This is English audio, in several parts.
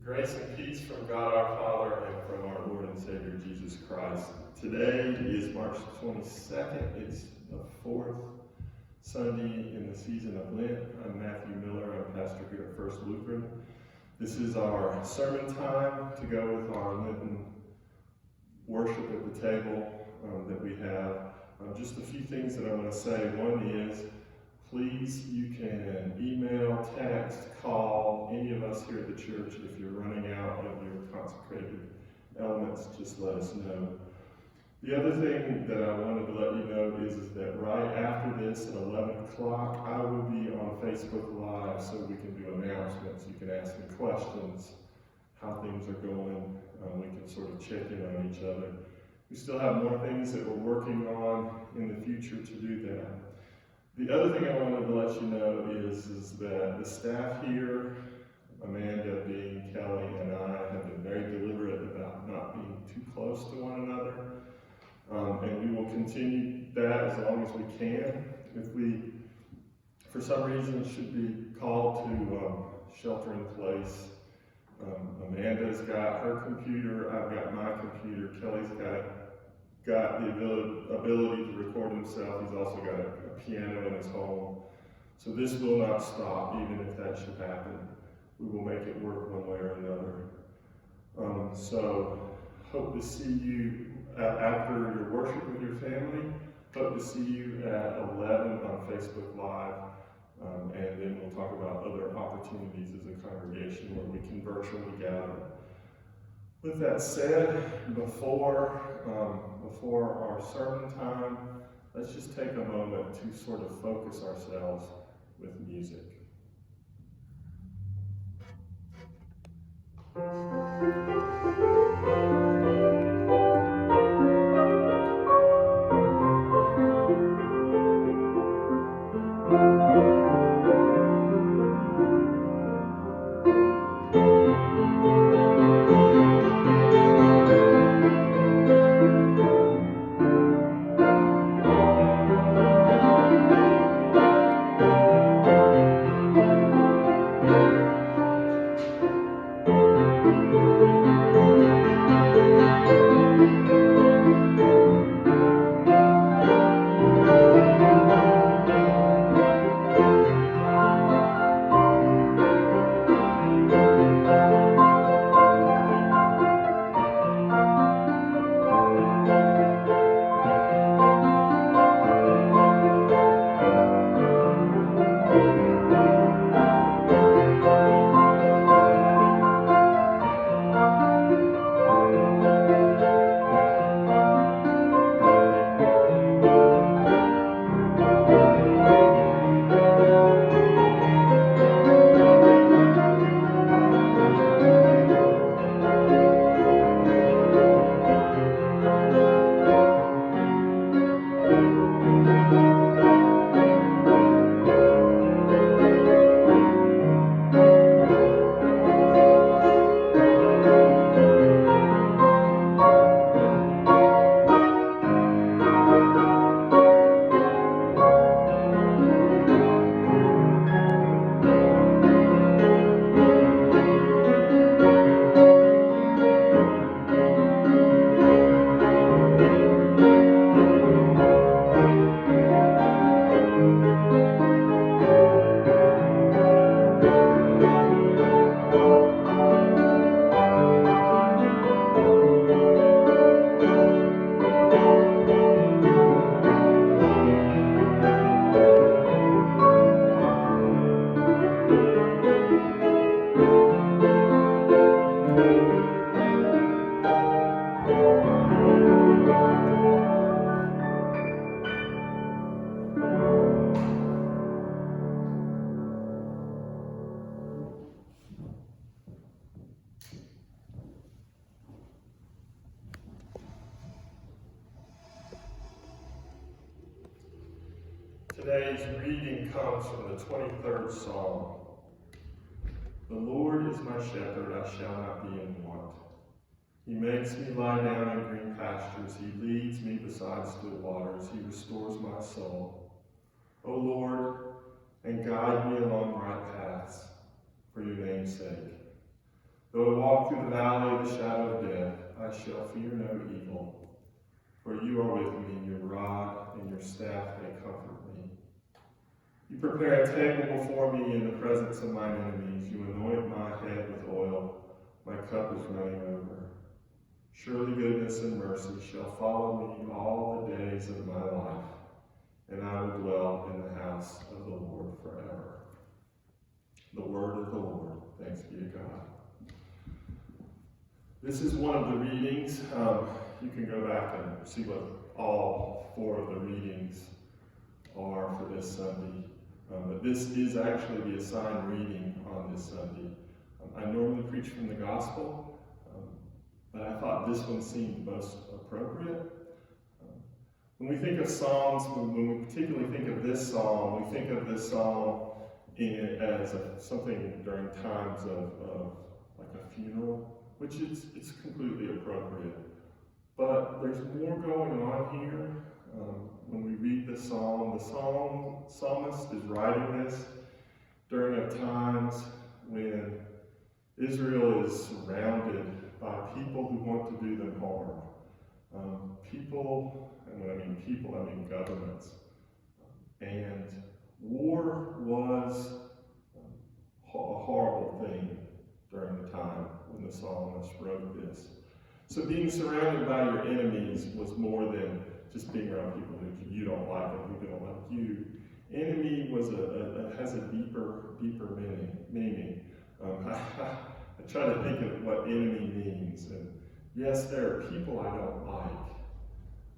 Grace and peace from God our Father and from our Lord and Savior Jesus Christ. Today is March 22nd. It's the fourth Sunday in the season of Lent. I'm Matthew Miller. I'm pastor here at First Lutheran. This is our sermon time to go with our Lenten worship at the table that we have. Just a few things that I want to say. One is, please, you can email, text, call any of us here at the church. If you're running out of your consecrated elements, just let us know. The other thing that I wanted to let you know is that right after this at 11 o'clock, I will be on Facebook Live so we can do announcements. You can ask me questions, how things are going. We can sort of check in on each other. We still have more things that we're working on in the future to do that. The other thing I wanted to let you know is that the staff here, Amanda, Dean, Kelly, and I have been very deliberate about not being too close to one another. And we will continue that as long as we can. If we, for some reason, should be called to shelter in place, Amanda's got her computer, I've got my computer, Kelly's got the ability to record himself. He's also got a piano in his home. So this will not stop, even if that should happen. We will make it work one way or another. So hope to see you after your worship with your family. Hope to see you at 11 on Facebook Live. And then we'll talk about other opportunities as a congregation where we can virtually gather. With that said, before our sermon time, let's just take a moment to sort of focus ourselves with music. Today's reading comes from the 23rd Psalm. The Lord is my shepherd, I shall not be in want. He makes me lie down in green pastures. He leads me beside still waters. He restores my soul. O Lord, and guide me along right paths for your name's sake. Though I walk through the valley of the shadow of death, I shall fear no evil. For you are with me, your rod and your staff, they comfort me. You prepare a table before me in the presence of mine enemies. You anoint my head with oil. My cup is running over. Surely goodness and mercy shall follow me all the days of my life, and I will dwell in the house of the Lord forever. The word of the Lord. Thanks be to God. This is one of the readings. You can go back and see what all 4 of the readings are for this Sunday. But this is actually the assigned reading on this Sunday. I normally preach from the gospel, but I thought this one seemed most appropriate. When we think of Psalms, when we particularly think of this psalm, we think of this psalm as something during times of like a funeral, which it's completely appropriate. But there's more going on here. When we read the psalmist is writing this during times when Israel is surrounded by people who want to do them harm. People, and when I mean people, I mean governments. And war was a horrible thing during the time when the psalmist wrote this. So being surrounded by your enemies was more than just being around people who you don't like and who don't like you. Enemy has a deeper meaning. I try to think of what enemy means. And yes, there are people I don't like.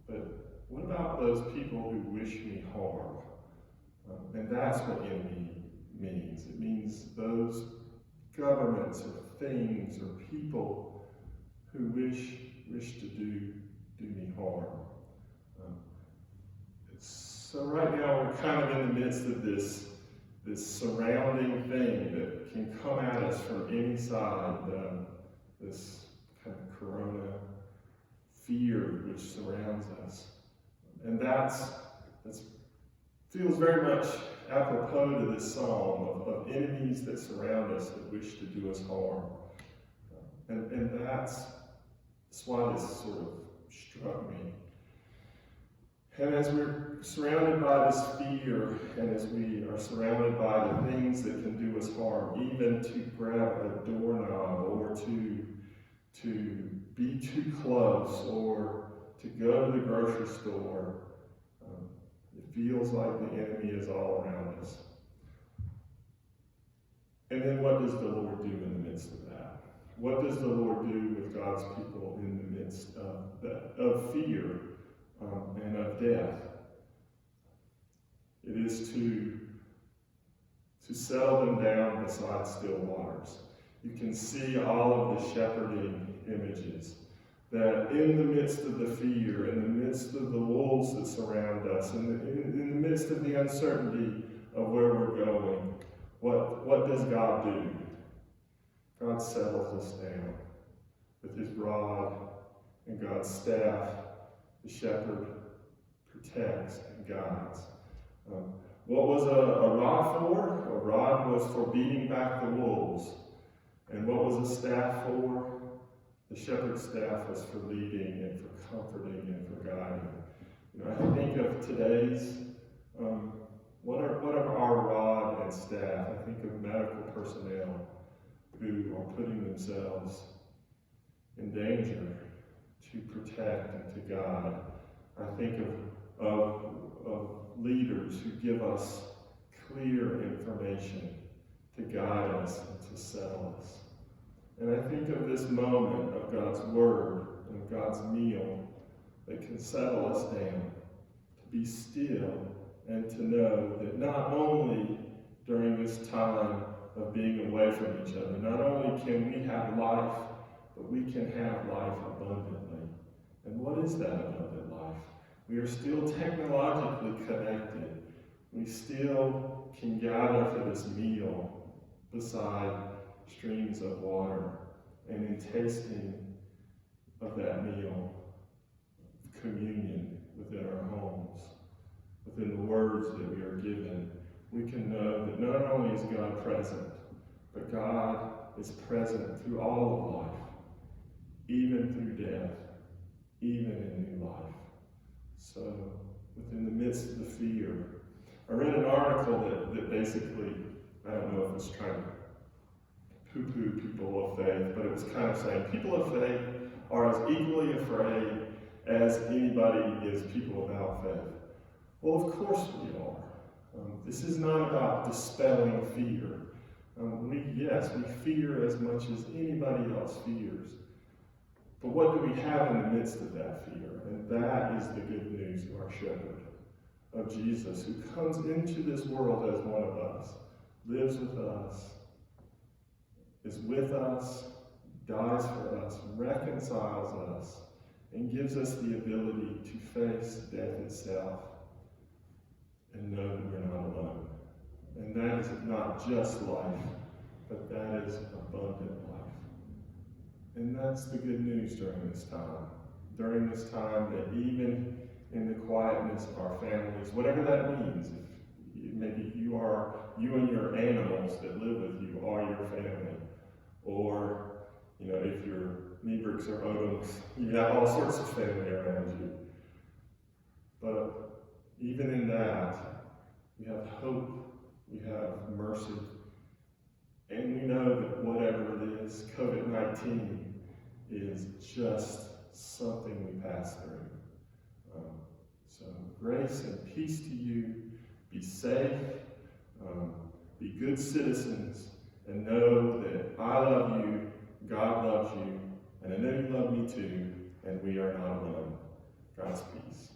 But what about those people who wish me harm? And that's what enemy means. It means those governments or things or people who wish to do me harm. So right now we're kind of in the midst of this surrounding thing that can come at us from any side, this kind of corona fear which surrounds us. And that feels very much apropos to this psalm of enemies that surround us that wish to do us harm. And that's why this sort of struck me. And as we're surrounded by this fear, and as we are surrounded by the things that can do us harm, even to grab a doorknob or to be too close or to go to the grocery store, it feels like the enemy is all around us. And then what does the Lord do in the midst of that? What does the Lord do with God's people in the midst of fear and of death? It is to settle them down beside still waters. You can see all of the shepherding images, that in the midst of the fear, in the midst of the wolves that surround us, in the midst of the uncertainty of where we're going, what does God do? God settles us down with his rod and God's staff. The shepherd protects and guides. What was a rod for? A rod was for beating back the wolves. And what was a staff for? The shepherd's staff was for leading and for comforting and for guiding. I think of today's, what are our rod and staff? I think of medical personnel who are putting themselves in danger to protect and to guide. I think of leaders who give us clear information to guide us and to settle us. And I think of this moment of God's word and of God's meal that can settle us down, to be still and to know that not only during this time of being away from each other, not only can we have life, but we can have life abundantly. And what is that abundant life? We are still technologically connected. We still can gather for this meal beside streams of water, and in tasting of that meal, communion within our homes, within the words that we are given, we can know that not only is God present, but God is present through all of life, even through death, even in new life. So, within the midst of the fear, I read an article that basically, I don't know if it's trying to poo-poo people of faith, but it was kind of saying people of faith are as equally afraid as anybody is people without faith. Well, of course we are. This is not about dispelling fear. We fear as much as anybody else fears. But what do we have in the midst of that fear? And that is the good news of our shepherd, of Jesus, who comes into this world as one of us, lives with us, is with us, dies for us, reconciles us, and gives us the ability to face death itself and know that we're not alone. And that is not just life, but that is abundant life. And that's the good news during this time. During this time that even in the quietness of our families, whatever that means, if maybe you and your animals that live with you are your family, or if you're Niebricks or Odoms, you have all sorts of family around you. But even in that, we have hope, we have mercy, and we know that whatever it is, COVID-19 is just something we pass through. So grace and peace to you. Be safe, be good citizens, and know that I love you, God loves you, and I know you love me too, and we are not alone. God's peace.